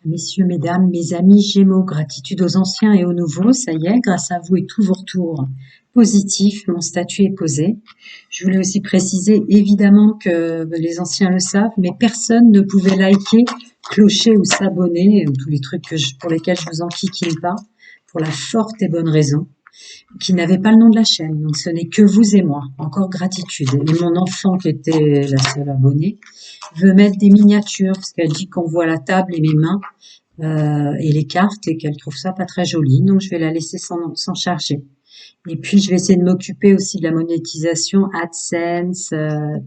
Messieurs, mesdames, mes amis Gémeaux, gratitude aux anciens et aux nouveaux, ça y est, grâce à vous et tous vos retours positifs, mon statut est posé. Je voulais aussi préciser, évidemment, que les anciens le savent, mais personne ne pouvait liker, clocher ou s'abonner, ou tous les trucs pour lesquels je vous enquiquine pas, pour la forte et bonne raison, qui n'avait pas le nom de la chaîne. Donc ce n'est que vous et moi. Encore gratitude. Et mon enfant, qui était la seule abonnée, veut mettre des miniatures, parce qu'elle dit qu'on voit la table et mes mains et les cartes et qu'elle trouve ça pas très joli. Donc je vais la laisser s'en charger. Et puis je vais essayer de m'occuper aussi de la monétisation, AdSense,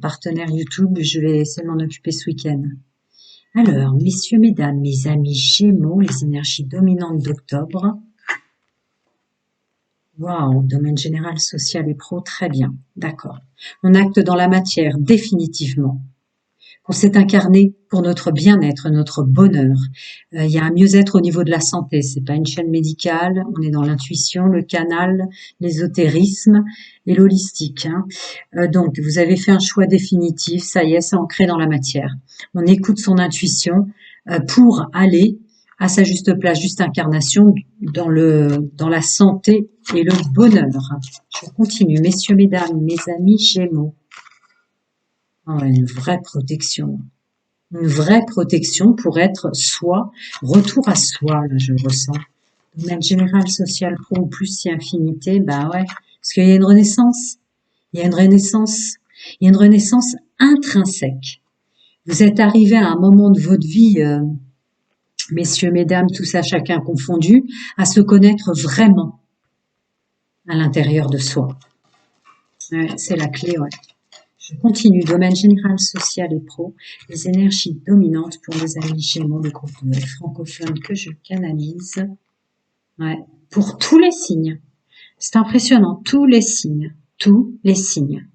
partenaire YouTube. Je vais essayer de m'en occuper ce week-end. Alors, messieurs, mesdames, mes amis Gémeaux, les énergies dominantes d'octobre. Waouh, domaine général, social et pro, très bien. D'accord. On acte dans la matière, définitivement. On s'est incarné pour notre bien-être, notre bonheur. Il y a un mieux-être au niveau de la santé. C'est pas une chaîne médicale. On est dans l'intuition, le canal, l'ésotérisme et l'holistique. Donc, vous avez fait un choix définitif. Ça y est, c'est ancré dans la matière. On écoute son intuition pour aller à sa juste place, juste incarnation dans la santé et le bonheur. Je continue, messieurs, mesdames, mes amis Gémeaux. Oh, une vraie protection. Une vraie protection pour être soi, retour à soi, là, je ressens. Domaine général, social, pro ou plus si infinité, bah ouais. Parce qu'il y a une renaissance. Il y a une renaissance. Il y a une renaissance intrinsèque. Vous êtes arrivé à un moment de votre vie, messieurs, mesdames, tout ça, chacun confondu, à se connaître vraiment à l'intérieur de soi. Ouais, c'est la clé, ouais. Je continue, domaine général, social et pro, les énergies dominantes pour mes amis Gémeaux, le groupe francophone que je canalise. Ouais, pour tous les signes. C'est impressionnant, tous les signes. Tous les signes.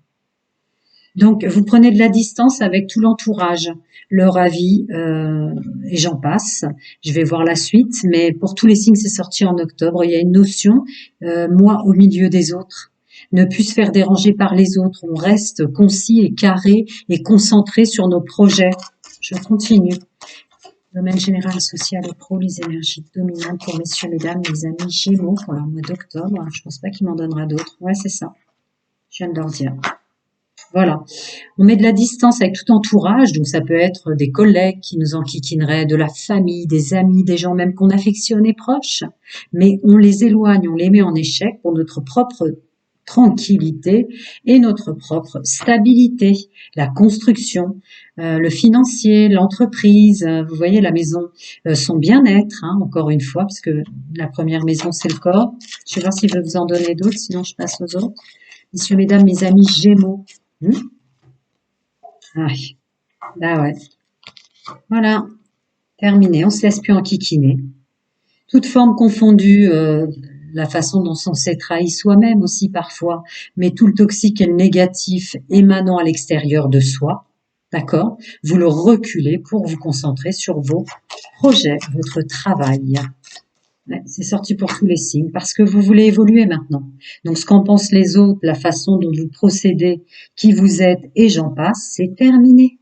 Donc, vous prenez de la distance avec tout l'entourage, leur avis, et j'en passe. Je vais voir la suite, mais pour tous les signes, c'est sorti en octobre. Il y a une notion, moi au milieu des autres. Ne plus se faire déranger par les autres. On reste concis et carré et concentré sur nos projets. Je continue. Domaine général, social et pro, les énergies dominantes pour messieurs, mesdames, mes amis Gémeaux pour leur mois d'octobre. Je pense pas qu'il m'en donnera d'autres. Ouais, c'est ça. Je viens de leur dire. Voilà. On met de la distance avec tout entourage, donc ça peut être des collègues qui nous enquiquineraient, de la famille, des amis, des gens même qu'on affectionne et proches, mais on les éloigne, on les met en échec pour notre propre tranquillité et notre propre stabilité, la construction, le financier, l'entreprise, vous voyez la maison, son bien-être, encore une fois, parce que la première maison c'est le corps. Je vais voir s'il veut vous en donner d'autres, sinon je passe aux autres. Messieurs, mesdames, mes amis Gémeaux. Ah, bah ouais. Voilà, terminé. On se laisse plus enquiquiner. Toute forme confondue, la façon dont on s'est trahi soi-même aussi parfois, mais tout le toxique et le négatif émanant à l'extérieur de soi, d'accord? Vous le reculez pour vous concentrer sur vos projets, votre travail. Ouais, c'est sorti pour tous les signes parce que vous voulez évoluer maintenant. Donc ce qu'en pensent les autres, la façon dont vous procédez, qui vous êtes et j'en passe, c'est terminé.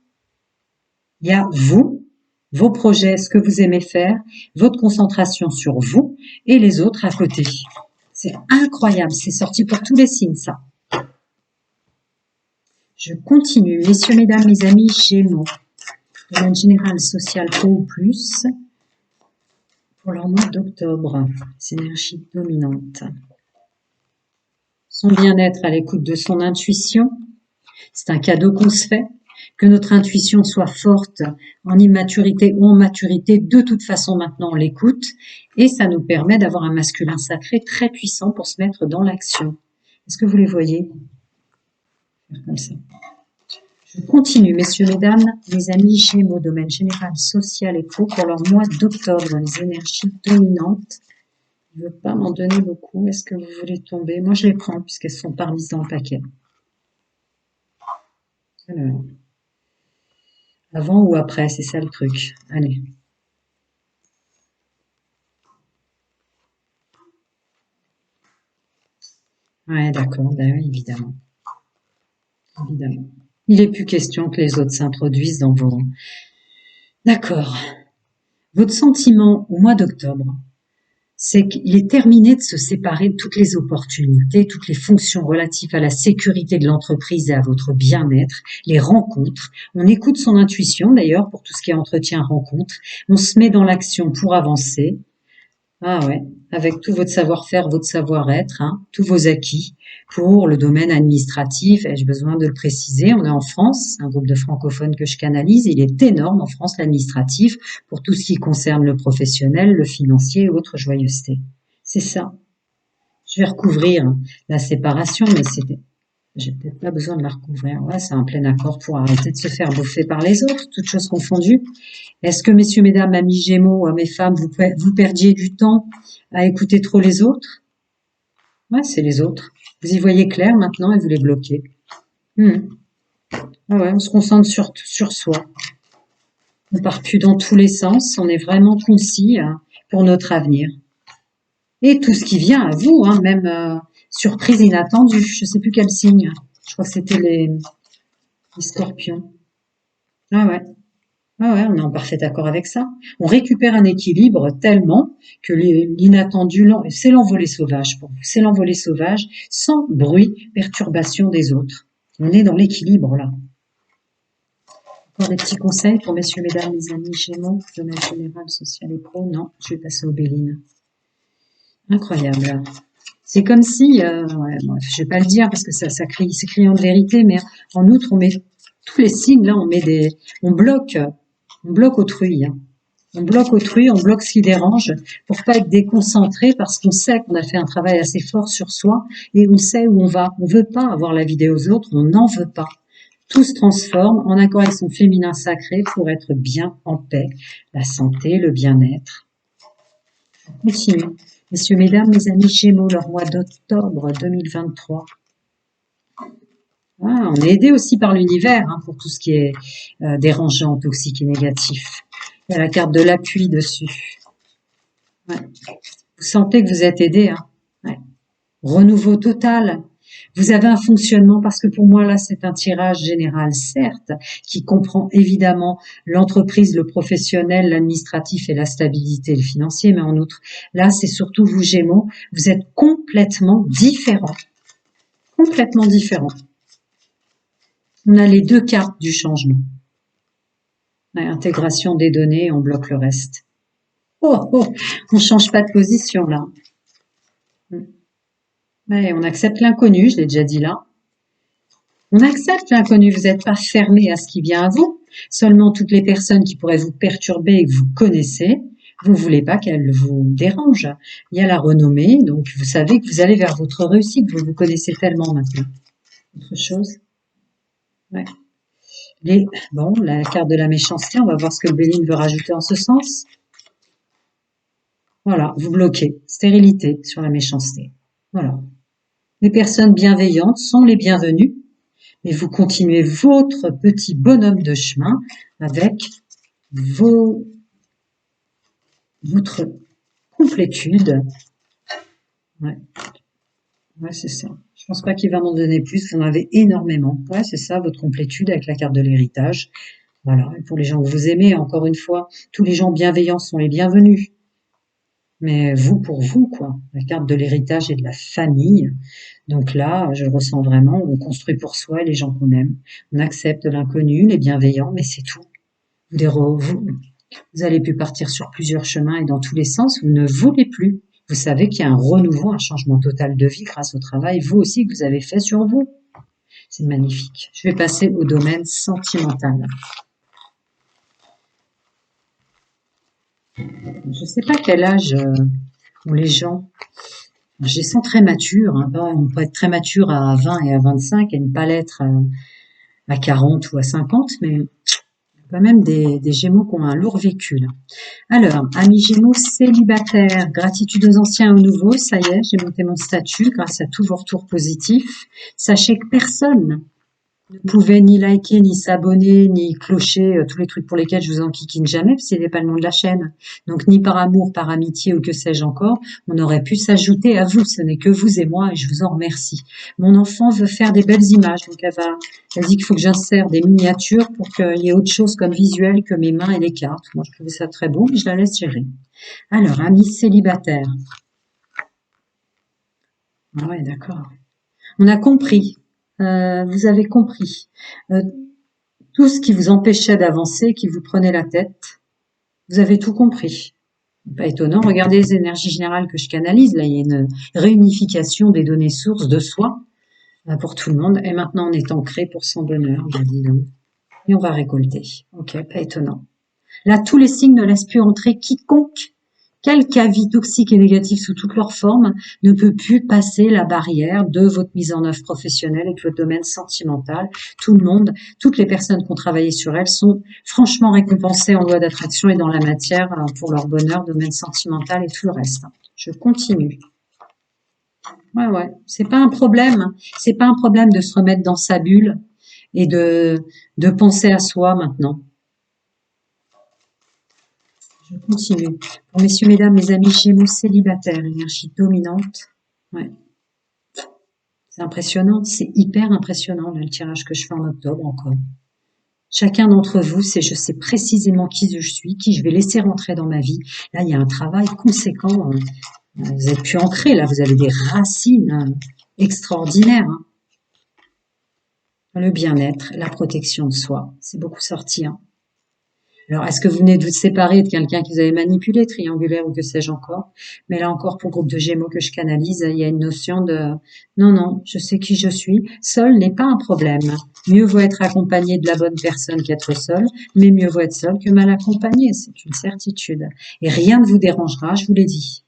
Il y a vous, vos projets, ce que vous aimez faire, votre concentration sur vous et les autres à côté. C'est incroyable, c'est sorti pour tous les signes, ça. Je continue, messieurs, mesdames, mes amis Gémeaux, domaine général, social, pro ou plus, pour leur mois d'octobre, les énergies dominantes. Son bien-être à l'écoute de son intuition, c'est un cadeau qu'on se fait. Que notre intuition soit forte en immaturité ou en maturité, de toute façon maintenant on l'écoute et ça nous permet d'avoir un masculin sacré très puissant pour se mettre dans l'action. Est-ce que vous les voyez? Comme ça. Je continue, messieurs, mesdames, mes amis Gémeaux, domaine général, social et pro pour leur mois d'octobre, les énergies dominantes. Je ne veux pas m'en donner beaucoup. Est-ce que vous voulez tomber? Moi, je les prends puisqu'elles sont parmises dans le paquet. Alors, avant ou après, c'est ça le truc. Allez. Ouais, d'accord, ben oui, évidemment. Évidemment. Il n'est plus question que les autres s'introduisent dans vos... D'accord. Votre sentiment au mois d'octobre, c'est qu'il est terminé de se séparer de toutes les opportunités, toutes les fonctions relatives à la sécurité de l'entreprise et à votre bien-être, les rencontres. On écoute son intuition d'ailleurs pour tout ce qui est entretien rencontre. On se met dans l'action pour avancer. Ah ouais, avec tout votre savoir-faire, votre savoir-être, hein, tous vos acquis pour le domaine administratif. Ai-je besoin de le préciser? On est en France, un groupe de francophones que je canalise. Il est énorme en France, l'administratif, pour tout ce qui concerne le professionnel, le financier et autres joyeusetés. C'est ça. Je vais recouvrir la séparation, mais j'ai peut-être pas besoin de la recouvrir. Ouais, c'est un plein accord pour arrêter de se faire bouffer par les autres, toutes choses confondues. Est-ce que, messieurs, mesdames, amis Gémeaux, mes femmes, vous perdiez du temps à écouter trop les autres? Ouais, c'est les autres. Vous y voyez clair maintenant et vous les bloquez. Ah ouais, on se concentre sur soi. On part plus dans tous les sens. On est vraiment concis pour notre avenir. Et tout ce qui vient à vous, hein, même surprise inattendue. Je sais plus quel signe. Je crois que c'était les scorpions. Ah ouais. Ah ouais, on est en parfait accord avec ça. On récupère un équilibre tellement que l'inattendu, c'est l'envolée sauvage pour vous. C'est l'envolée sauvage sans bruit, perturbation des autres. On est dans l'équilibre là. Encore des petits conseils pour messieurs, mesdames, les amis Gémeaux, domaine général, social et pro. Non, je vais passer aux Bélines. Incroyable. C'est comme si, ouais, bon, je vais pas le dire parce que c'est criant de vérité, mais en outre, on met tous les signes là, on bloque autrui. Hein. On bloque autrui, on bloque ce qui dérange pour pas être déconcentré parce qu'on sait qu'on a fait un travail assez fort sur soi et on sait où on va. On veut pas avoir la vie des autres, on n'en veut pas. Tout se transforme en accord avec son féminin sacré pour être bien en paix, la santé, le bien-être. Continue. Messieurs, mesdames, mes amis Gémeaux, le mois d'octobre 2023. Ah, on est aidé aussi par l'univers hein, pour tout ce qui est dérangeant, toxique et négatif. Il y a la carte de l'appui dessus. Ouais. Vous sentez que vous êtes aidé. Hein. Ouais. Renouveau total. Vous avez un fonctionnement, parce que pour moi, là, c'est un tirage général, certes, qui comprend évidemment l'entreprise, le professionnel, l'administratif et la stabilité, le financier, mais en outre, là, c'est surtout vous, Gémeaux, vous êtes complètement différents. Complètement différents. On a les deux cartes du changement. Intégration des données, on bloque le reste. Oh, oh, on change pas de position, là. Ouais, on accepte l'inconnu, je l'ai déjà dit là. On accepte l'inconnu, vous n'êtes pas fermé à ce qui vient à vous. Seulement toutes les personnes qui pourraient vous perturber et que vous connaissez, vous voulez pas qu'elles vous dérangent. Il y a la renommée, donc vous savez que vous allez vers votre réussite, vous vous connaissez tellement maintenant. Autre chose? Ouais. Bon, la carte de la méchanceté, on va voir ce que le Béline veut rajouter en ce sens. Voilà, vous bloquez. Stérilité sur la méchanceté. Voilà. Les personnes bienveillantes sont les bienvenues, mais vous continuez votre petit bonhomme de chemin avec votre complétude. Ouais, c'est ça. Je pense pas qu'il va m'en donner plus, vous en avez énormément. Ouais, c'est ça, votre complétude avec la carte de l'héritage. Voilà, et pour les gens que vous aimez, encore une fois, tous les gens bienveillants sont les bienvenus. Mais vous pour vous, quoi. La carte de l'héritage et de la famille. Donc là, je le ressens vraiment, on construit pour soi les gens qu'on aime. On accepte l'inconnu, les bienveillants, mais c'est tout. Vous allez plus partir sur plusieurs chemins et dans tous les sens, vous ne voulez plus. Vous savez qu'il y a un renouveau, un changement total de vie grâce au travail, vous aussi, que vous avez fait sur vous. C'est magnifique. Je vais passer au domaine sentimental. Je ne sais pas quel âge ont les gens. Je les sens très matures. Hein. On peut être très mature à 20 et à 25 et ne pas l'être à 40 ou à 50, mais il y a quand même des Gémeaux qui ont un lourd vécu. Là. Alors, amis Gémeaux célibataires, gratitude aux anciens et aux nouveaux, ça y est, j'ai monté mon statut grâce à tous vos retours positifs. Sachez que personne Ne pouvez ni liker, ni s'abonner, ni clocher tous les trucs pour lesquels je vous enquiquine jamais, parce que ce n'est pas le nom de la chaîne. Donc ni par amour, par amitié ou que sais-je encore, on aurait pu s'ajouter à vous. Ce n'est que vous et moi et je vous en remercie. Mon enfant veut faire des belles images, donc elle dit qu'il faut que j'insère des miniatures pour qu'il y ait autre chose comme visuel que mes mains et les cartes. Moi je trouvais ça très beau, mais je la laisse gérer. Alors, amis célibataires. Ah ouais, d'accord. On a compris. Vous avez compris. Euh, Tout ce qui vous empêchait d'avancer, qui vous prenait la tête, vous avez tout compris. Pas étonnant, regardez les énergies générales que je canalise. Là, il y a une réunification des données sources de soi pour tout le monde. Et maintenant, on est ancré pour son bonheur. Ben, dis donc. Et on va récolter. Ok, pas étonnant. Là, tous les signes ne laissent plus entrer quiconque, quelque avis toxique et négatif sous toutes leurs formes, ne peut plus passer la barrière de votre mise en œuvre professionnelle et de votre domaine sentimental. Tout le monde, toutes les personnes qui ont travaillé sur elles sont franchement récompensées en loi d'attraction et dans la matière pour leur bonheur, domaine sentimental et tout le reste. Je continue. Ouais, ouais, c'est pas un problème. C'est pas un problème de se remettre dans sa bulle et de penser à soi maintenant. Je continue. Pour messieurs, mesdames, mes amis Gémeaux célibataires, énergie dominante. Ouais, c'est impressionnant, c'est hyper impressionnant là, le tirage que je fais en octobre encore. Chacun d'entre vous, je sais précisément qui je suis, qui je vais laisser rentrer dans ma vie. Là, il y a un travail conséquent. Vous êtes plus ancré, là, vous avez des racines extraordinaires. Hein. Le bien-être, la protection de soi, c'est beaucoup sorti. Hein. Alors, est-ce que vous venez de vous séparer de quelqu'un qui vous avait manipulé, triangulaire ou que sais-je encore? Mais là encore, pour le groupe de Gémeaux que je canalise, il y a une notion de non, non, je sais qui je suis. Seul n'est pas un problème. Mieux vaut être accompagné de la bonne personne qu'être seul, mais mieux vaut être seul que mal accompagné. C'est une certitude. Et rien ne vous dérangera, je vous l'ai dit.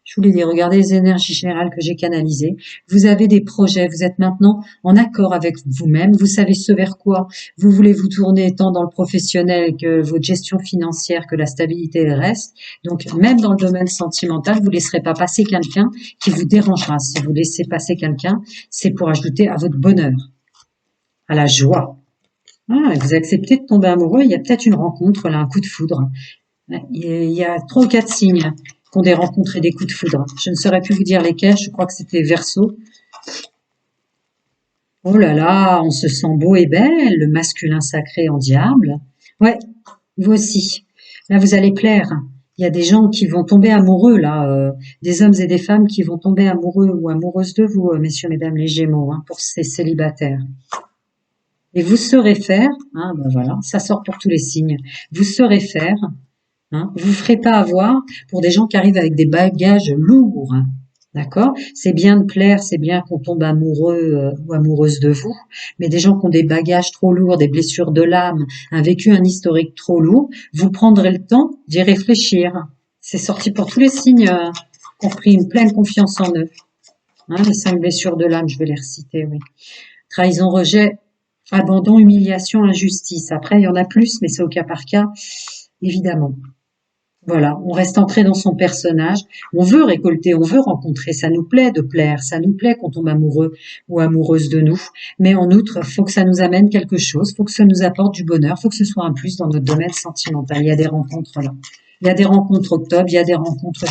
Je vous l'ai dit, regardez les énergies générales que j'ai canalisées. Vous avez des projets, vous êtes maintenant en accord avec vous-même, vous savez ce vers quoi vous voulez vous tourner tant dans le professionnel que votre gestion financière, que la stabilité et le reste. Donc, même dans le domaine sentimental, vous ne laisserez pas passer quelqu'un qui vous dérangera. Si vous laissez passer quelqu'un, c'est pour ajouter à votre bonheur, à la joie. Ah, vous acceptez de tomber amoureux, il y a peut-être une rencontre, là, un coup de foudre. Il y a 3 ou 4 signes qu'on des rencontres et des coups de foudre. Je ne saurais plus vous dire lesquels, je crois que c'était Verseau. Oh là là, on se sent beau et belle, le masculin sacré en diable. Ouais, vous aussi. Là, vous allez plaire. Il y a des gens qui vont tomber amoureux, là, des hommes et des femmes qui vont tomber amoureux ou amoureuses de vous, messieurs, mesdames les Gémeaux, hein, pour ces célibataires. Et vous saurez faire, hein, ben voilà, ça sort pour tous les signes. Vous saurez faire. Hein, vous ne ferez pas avoir pour des gens qui arrivent avec des bagages lourds. Hein, d'accord? C'est bien de plaire, c'est bien qu'on tombe amoureux ou amoureuse de vous, mais des gens qui ont des bagages trop lourds, des blessures de l'âme, un vécu, un historique trop lourd, vous prendrez le temps d'y réfléchir. C'est sorti pour tous les signes qui ont pris une pleine confiance en eux. Hein, les 5 blessures de l'âme, je vais les reciter, oui. Trahison, rejet, abandon, humiliation, injustice. Après, il y en a plus, mais c'est au cas par cas, évidemment. Voilà, on reste ancré dans son personnage. On veut récolter, on veut rencontrer. Ça nous plaît de plaire, ça nous plaît qu'on tombe amoureux ou amoureuse de nous. Mais en outre, faut que ça nous amène quelque chose, faut que ça nous apporte du bonheur, faut que ce soit un plus dans notre domaine sentimental. Il y a des rencontres là. Il y a des rencontres octobre, il y a des rencontres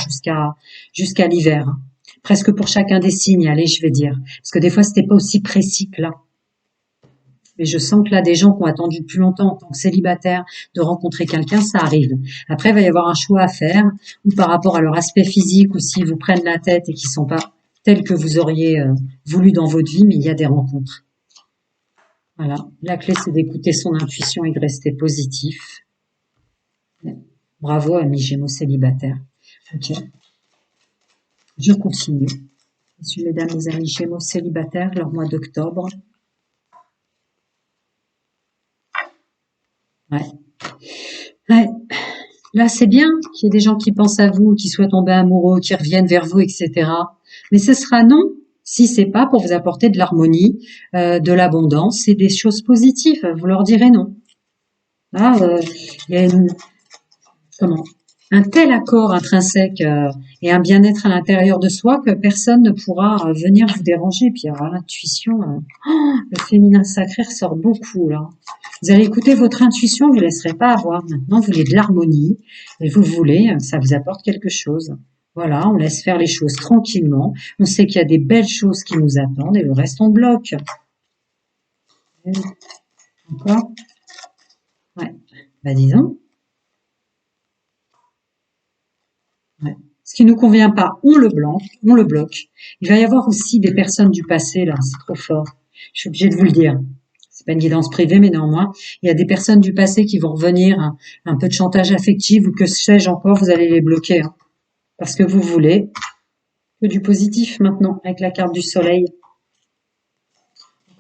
jusqu'à l'hiver. Hein. Presque pour chacun des signes, allez, je vais dire. Parce que des fois, c'était pas aussi précis que là. Mais je sens que là, des gens qui ont attendu plus longtemps en tant que célibataires de rencontrer quelqu'un, ça arrive. Après, il va y avoir un choix à faire, ou par rapport à leur aspect physique, ou s'ils vous prennent la tête et qu'ils sont pas tels que vous auriez voulu dans votre vie, mais il y a des rencontres. Voilà. La clé, c'est d'écouter son intuition et de rester positif. Bravo, amis Gémeaux célibataires. Ok. Je continue. Messieurs, mesdames, mes amis Gémeaux célibataires, leur mois d'octobre. Ouais. Ouais. Là, c'est bien qu'il y ait des gens qui pensent à vous, qui soient tombés amoureux, qui reviennent vers vous, etc. Mais ce sera non si c'est pas pour vous apporter de l'harmonie, de l'abondance et des choses positives. Vous leur direz non. Là, il y a un tel accord intrinsèque et un bien-être à l'intérieur de soi que personne ne pourra venir vous déranger. Puis alors l'intuition, le féminin sacré ressort beaucoup là. Vous allez écouter votre intuition, vous ne laisserez pas avoir. Maintenant, vous voulez de l'harmonie et vous voulez, ça vous apporte quelque chose. Voilà, on laisse faire les choses tranquillement. On sait qu'il y a des belles choses qui nous attendent et le reste on bloque. Encore? Ouais. Bah dis donc. Ouais. Ce qui nous convient pas, on le blanc, on le bloque. Il va y avoir aussi des personnes du passé là, c'est trop fort. Je suis obligée de vous le dire. C'est pas une guidance privée, mais néanmoins, il y a des personnes du passé qui vont revenir, un peu de chantage affectif ou que sais-je encore, vous allez les bloquer, hein, parce que vous voulez que du positif maintenant avec la carte du soleil.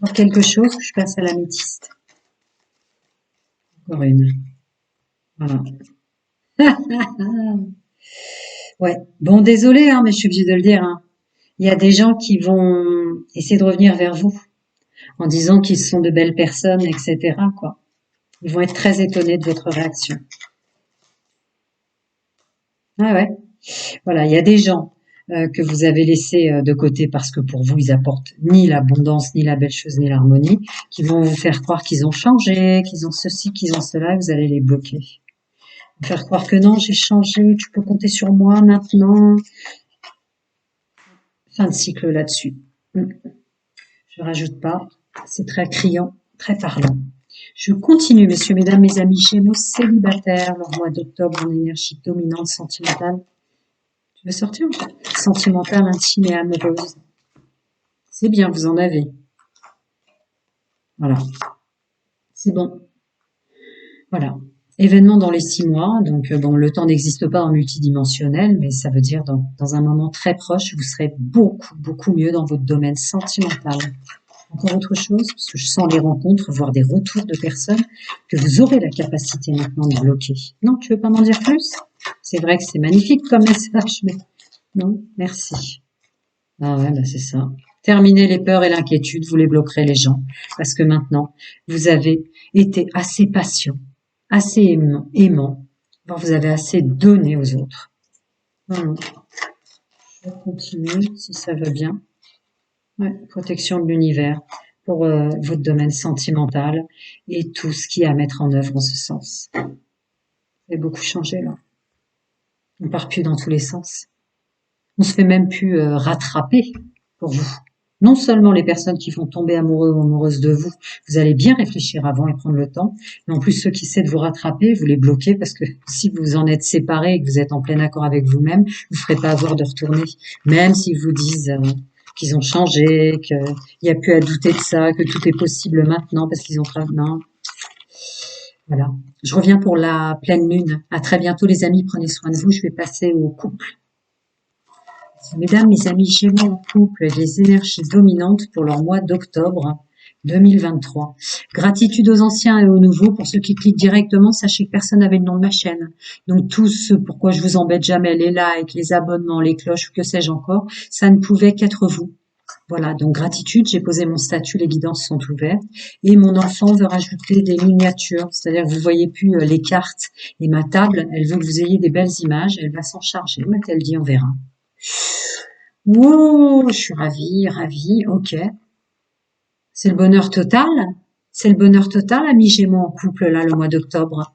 Encore quelque chose, je passe à l'améthyste. Encore une. Voilà. Ouais. Bon, désolé, hein, mais je suis obligée de le dire, hein. Il y a des gens qui vont essayer de revenir vers vous en disant qu'ils sont de belles personnes, etc., quoi. Ils vont être très étonnés de votre réaction. Ah ouais. Voilà, il y a des gens que vous avez laissés de côté parce que pour vous, ils apportent ni l'abondance, ni la belle chose, ni l'harmonie, qui vont vous faire croire qu'ils ont changé, qu'ils ont ceci, qu'ils ont cela, et vous allez les bloquer. Vous faire croire que non, j'ai changé, tu peux compter sur moi maintenant. Fin de cycle là-dessus. Je rajoute pas, c'est très criant, très parlant. Je continue, messieurs, mesdames, mes amis Gémeaux célibataires, leur mois d'octobre en énergie dominante sentimentale. Tu veux sortir? Sentimentale, intime et amoureuse. C'est bien, vous en avez. Voilà, c'est bon. Voilà. Événement dans les 6 mois, donc bon, le temps n'existe pas en multidimensionnel, mais ça veut dire dans un moment très proche, vous serez beaucoup, beaucoup mieux dans votre domaine sentimental. Encore autre chose, parce que je sens les rencontres, voire des retours de personnes que vous aurez la capacité maintenant de bloquer. Non, tu veux pas m'en dire plus? C'est vrai que c'est magnifique comme message, mais non, merci. Ah ouais, bah c'est ça. Terminez les peurs et l'inquiétude, vous les bloquerez les gens. Parce que maintenant, vous avez été assez patient, assez aimant. Vous avez assez donné aux autres. Voilà. Je vais continuer, si ça va bien. Ouais, protection de l'univers pour votre domaine sentimental et tout ce qui est à mettre en œuvre en ce sens. Vous avez beaucoup changé là. On part plus dans tous les sens. On se fait même plus rattraper pour vous. Non seulement les personnes qui vont tomber amoureux ou amoureuses de vous, vous allez bien réfléchir avant et prendre le temps, mais en plus ceux qui essaient de vous rattraper, vous les bloquez parce que si vous en êtes séparés et que vous êtes en plein accord avec vous-même, vous ne ferez pas avoir de retourner. Même s'ils vous disent qu'ils ont changé, qu'il n'y a plus à douter de ça, que tout est possible maintenant parce qu'ils ont travaillé. Non. Voilà. Je reviens pour la pleine lune. À très bientôt les amis, prenez soin de vous. Je vais passer au couple. Mesdames, mes amis Gémeaux en couple, les énergies dominantes pour leur mois d'octobre 2023. Gratitude aux anciens et aux nouveaux. Pour ceux qui cliquent directement, sachez que personne n'avait le nom de ma chaîne. Donc tout ce pourquoi je vous embête jamais, les likes, les abonnements, les cloches, que sais-je encore, ça ne pouvait qu'être vous. Voilà, donc gratitude, j'ai posé mon statut, les guidances sont ouvertes. Et mon enfant veut rajouter des miniatures, c'est-à-dire que vous voyez plus les cartes et ma table, elle veut que vous ayez des belles images, elle va s'en charger. M'a-t-elle dit, on verra. Wow, je suis ravie, ok. C'est le bonheur total. C'est le bonheur total, amis Gémeaux en couple, là, le mois d'octobre.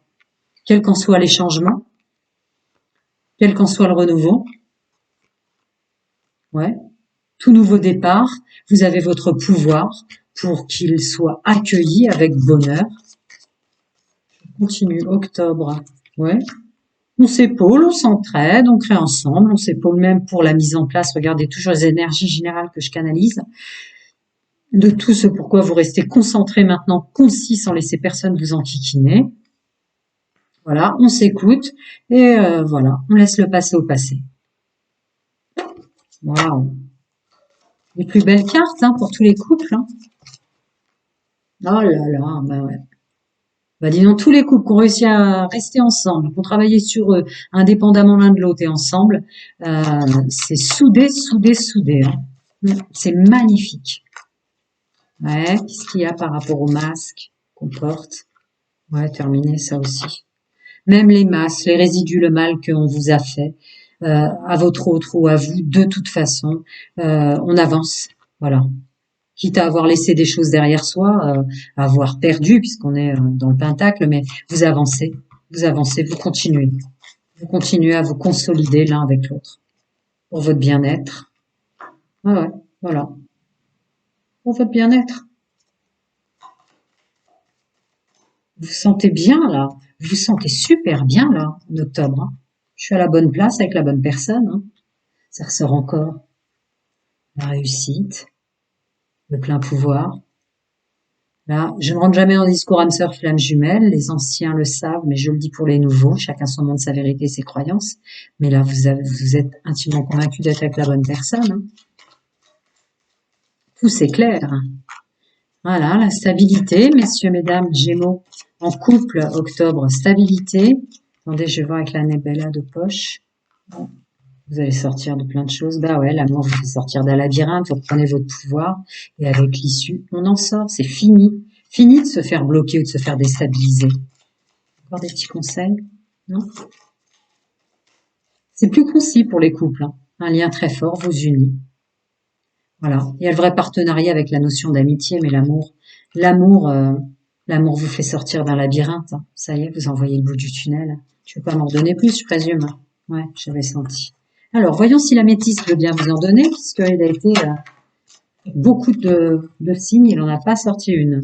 Quels qu'en soient les changements, quel qu'en soit le renouveau. Ouais. Tout nouveau départ, vous avez votre pouvoir pour qu'il soit accueilli avec bonheur. Je continue, octobre. Ouais. On s'épaule, on s'entraide, on crée ensemble, on s'épaule même pour la mise en place. Regardez toujours les énergies générales que je canalise. De tout ce pourquoi vous restez concentré maintenant, concis, sans laisser personne vous enquiquiner. Voilà, on s'écoute et voilà, on laisse le passé au passé. Waouh, les plus belles cartes hein, pour tous les couples. Hein. Oh là là, bah ouais. Bah dis donc, tous les couples qui ont réussi à rester ensemble, qui ont travaillé sur eux, indépendamment l'un de l'autre et ensemble, c'est soudé. Hein. C'est magnifique. Ouais, qu'est-ce qu'il y a par rapport au masque qu'on porte? Ouais, terminé ça aussi. Même les masques, les résidus, le mal qu'on vous a fait, à votre autre ou à vous, de toute façon, on avance. Voilà. Quitte à avoir laissé des choses derrière soi, à avoir perdu, puisqu'on est dans le pentacle, mais vous avancez, vous continuez. Vous continuez à vous consolider l'un avec l'autre pour votre bien-être. Ah ouais, voilà, pour votre bien-être. Vous vous sentez bien là, vous vous sentez super bien là, en octobre, hein. Je suis à la bonne place avec la bonne personne, hein. Ça ressort encore. La réussite, le plein pouvoir. Là, je ne rentre jamais en discours âme sœur flamme jumelle, les anciens le savent, mais je le dis pour les nouveaux, chacun son monde, sa vérité, ses croyances. Mais là, vous êtes intimement convaincu d'être avec la bonne personne, hein. Tout c'est clair. Voilà, la stabilité, messieurs, mesdames, Gémeaux, en couple, octobre, stabilité. Attendez, je vais voir avec la Nebella de poche. Bon, vous allez sortir de plein de choses. Bah ouais, l'amour vous fait sortir d'un labyrinthe, vous reprenez votre pouvoir, et avec l'issue, on en sort, c'est fini. Fini de se faire bloquer ou de se faire déstabiliser. Encore des petits conseils? Non? C'est plus concis pour les couples, hein. Un lien très fort vous unit. Voilà. Il y a le vrai partenariat avec la notion d'amitié, mais l'amour, l'amour vous fait sortir d'un labyrinthe, hein. Ça y est, vous envoyez le bout du tunnel. Tu veux pas m'en donner plus, je présume. Ouais, j'avais senti. Alors, voyons si la métisse veut bien vous en donner, puisqu'il a été beaucoup de signes, il n'en a pas sorti une.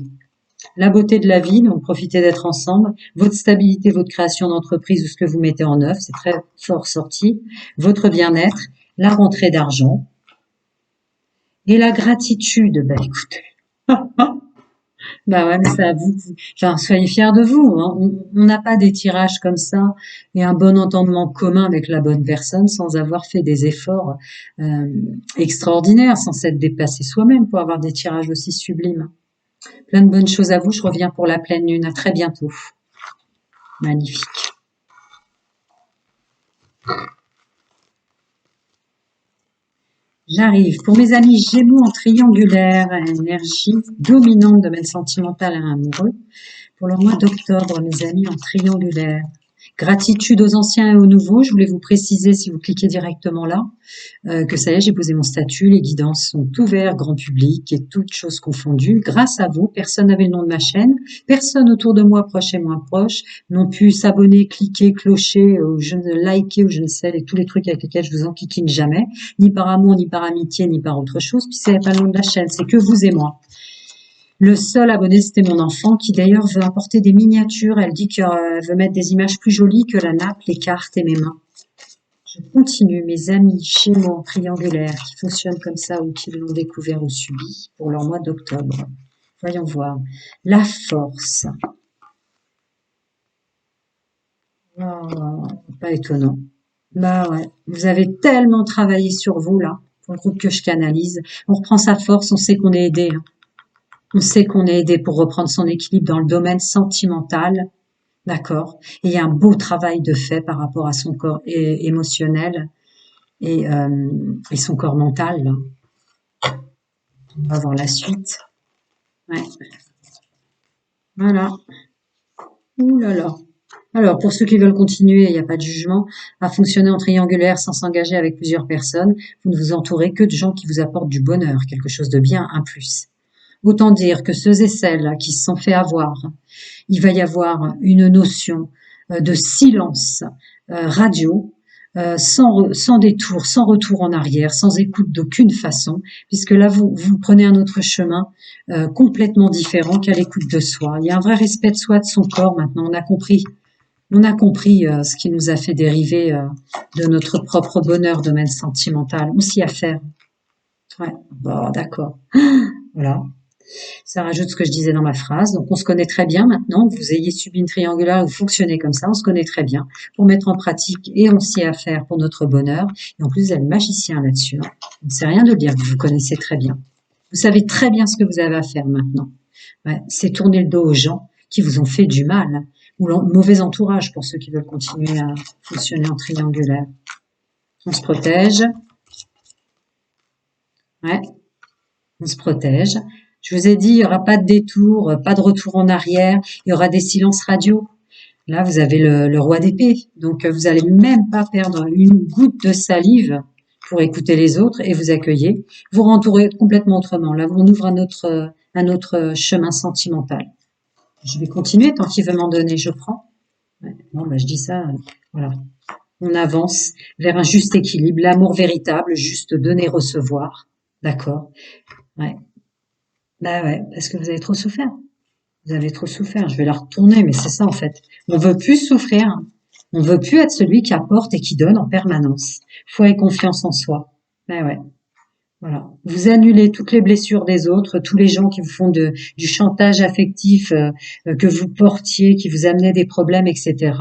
La beauté de la vie, donc profitez d'être ensemble. Votre stabilité, votre création d'entreprise ou ce que vous mettez en œuvre, c'est très fort sorti. Votre bien-être, la rentrée d'argent et la gratitude. Bah écoutez, bah ouais, mais ça vous, enfin soyez fiers de vous, hein. On n'a pas des tirages comme ça et un bon entendement commun avec la bonne personne sans avoir fait des efforts euh, extraordinaires, sans s'être dépassé soi-même pour avoir des tirages aussi sublimes. Plein de bonnes choses à vous. Je reviens pour la pleine lune. À très bientôt. Magnifique. J'arrive. Pour mes amis Gémeaux en triangulaire, énergie dominante, domaine sentimental et amoureux. Pour le mois d'octobre, mes amis en triangulaire. Gratitude aux anciens et aux nouveaux. Je voulais vous préciser, si vous cliquez directement là, que ça y est, j'ai posé mon statut, les guidances sont ouvertes, grand public et toutes choses confondues. Grâce à vous, personne n'avait le nom de ma chaîne, personne autour de moi, proche et moins proche, n'ont pu s'abonner, cliquer, clocher, ou je ne liker, ou je ne sais, et tous les trucs avec lesquels je vous enquiquine jamais, ni par amour, ni par amitié, ni par autre chose, puis c'est pas le nom de la chaîne, c'est que vous et moi. Le seul abonné, c'était mon enfant, qui d'ailleurs veut apporter des miniatures. Elle dit qu'elle veut mettre des images plus jolies que la nappe, les cartes et mes mains. Je continue, mes amis Gémeaux triangulaires qui fonctionnent comme ça ou qui l'ont découvert ou subi pour leur mois d'octobre. Voyons voir. La force. Oh, pas étonnant. Bah ouais, vous avez tellement travaillé sur vous là, pour le groupe que je canalise. On reprend sa force, on sait qu'on est aidé, hein. On sait qu'on est aidé pour reprendre son équilibre dans le domaine sentimental. D'accord. Et il y a un beau travail de fait par rapport à son corps émotionnel et son corps mental, là. On va voir la suite. Ouais. Voilà. Ouh là là. Alors, pour ceux qui veulent continuer, il n'y a pas de jugement, à fonctionner en triangulaire sans s'engager avec plusieurs personnes, vous ne vous entourez que de gens qui vous apportent du bonheur, quelque chose de bien, un plus. Autant dire que ceux et celles qui se sont fait avoir, il va y avoir une notion de silence radio, sans détour, sans retour en arrière, sans écoute d'aucune façon, puisque là, vous prenez un autre chemin complètement différent qu'à l'écoute de soi. Il y a un vrai respect de soi, de son corps maintenant. On a compris ce qui nous a fait dériver de notre propre bonheur, domaine sentimental. On s'y a fait. Ouais, bon, d'accord. Voilà. Ça rajoute ce que je disais dans ma phrase. Donc, on se connaît très bien maintenant. Vous ayez subi une triangulaire, vous fonctionnez comme ça. On se connaît très bien pour mettre en pratique et on s'y a à faire pour notre bonheur. Et en plus, vous êtes magicien là-dessus, hein. On ne sait rien de le dire. Vous vous connaissez très bien. Vous savez très bien ce que vous avez à faire maintenant. Ouais, c'est tourner le dos aux gens qui vous ont fait du mal ou le mauvais entourage pour ceux qui veulent continuer à fonctionner en triangulaire. On se protège. Ouais, on se protège. Je vous ai dit, il n'y aura pas de détour, pas de retour en arrière, il y aura des silences radio. Là, vous avez le roi d'épée. Donc, vous allez même pas perdre une goutte de salive pour écouter les autres et vous accueillez. Vous rentourez complètement autrement. Là, on ouvre un autre chemin sentimental. Je vais continuer tant qu'il veut m'en donner, je prends. Ouais. Bon, bah, je dis ça, voilà. On avance vers un juste équilibre, l'amour véritable, juste donner, recevoir. D'accord? Ouais. Bah ouais, parce que vous avez trop souffert. Vous avez trop souffert. Je vais la retourner, mais c'est ça en fait. On veut plus souffrir. On veut plus être celui qui apporte et qui donne en permanence. Foi et confiance en soi. Ben ouais, voilà. Vous annulez toutes les blessures des autres, tous les gens qui vous font du chantage affectif que vous portiez, qui vous amenaient des problèmes, etc.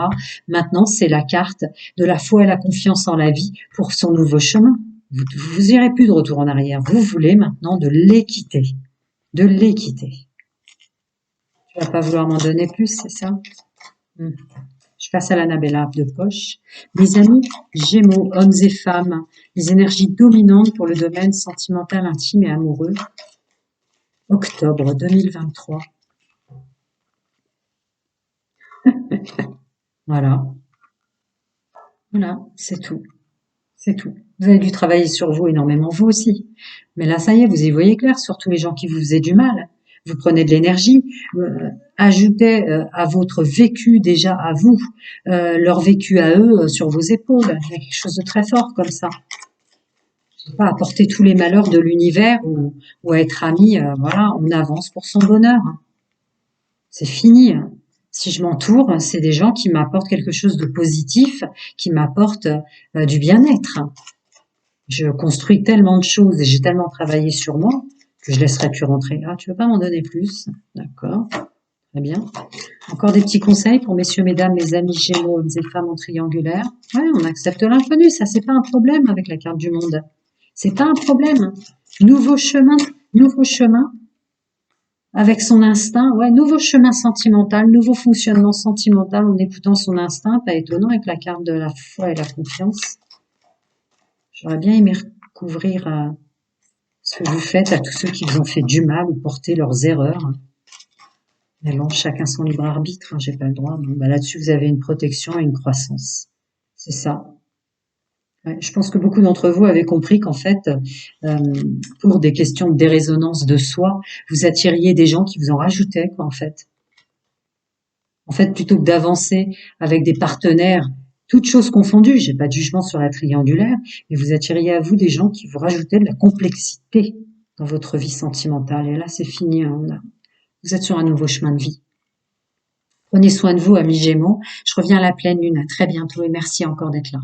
Maintenant, c'est la carte de la foi et la confiance en la vie pour son nouveau chemin. Vous irez plus de retour en arrière. Vous voulez maintenant de l'équité. De l'équité. Tu vas pas vouloir m'en donner plus, c'est ça? Hmm. Je passe à l'Annabella de poche. Mes amis Gémeaux, hommes et femmes, les énergies dominantes pour le domaine sentimental, intime et amoureux. Octobre 2023. Voilà. Voilà, c'est tout. C'est tout. Vous avez dû travailler sur vous énormément, vous aussi. Mais là, ça y est, vous y voyez clair sur tous les gens qui vous faisaient du mal. Vous prenez de l'énergie, ajoutez à votre vécu déjà à vous, leur vécu à eux sur vos épaules. Il y a quelque chose de très fort comme ça. Pas apporter tous les malheurs de l'univers ou être ami, voilà, on avance pour son bonheur. C'est fini. Si je m'entoure, c'est des gens qui m'apportent quelque chose de positif, qui m'apportent du bien-être. Je construis tellement de choses et j'ai tellement travaillé sur moi que je laisserai plus rentrer. Ah, tu veux pas m'en donner plus? D'accord. Très bien. Encore des petits conseils pour messieurs, mesdames, mes amis Gémeaux, hommes et femmes en triangulaire. Ouais, on accepte l'inconnu. Ça, c'est pas un problème avec la carte du monde. C'est pas un problème. Nouveau chemin avec son instinct. Ouais, nouveau chemin sentimental, nouveau fonctionnement sentimental en écoutant son instinct. Pas étonnant avec la carte de la foi et la confiance. J'aurais bien aimé recouvrir ce que vous faites à tous ceux qui vous ont fait du mal ou porté leurs erreurs. Mais bon, chacun son libre arbitre, hein, j'ai pas le droit. Bon, bah là-dessus, vous avez une protection et une croissance. C'est ça. Ouais, je pense que beaucoup d'entre vous avez compris qu'en fait, euh, pour des questions de déraisonnance de soi, vous attiriez des gens qui vous en rajoutaient, quoi, en fait. En fait, plutôt que d'avancer avec des partenaires, toutes choses confondues, j'ai pas de jugement sur la triangulaire, mais vous attiriez à vous des gens qui vous rajoutaient de la complexité dans votre vie sentimentale. Et là, c'est fini, hein, vous êtes sur un nouveau chemin de vie. Prenez soin de vous, amis Gémeaux. Je reviens à la pleine lune. À très bientôt et merci encore d'être là.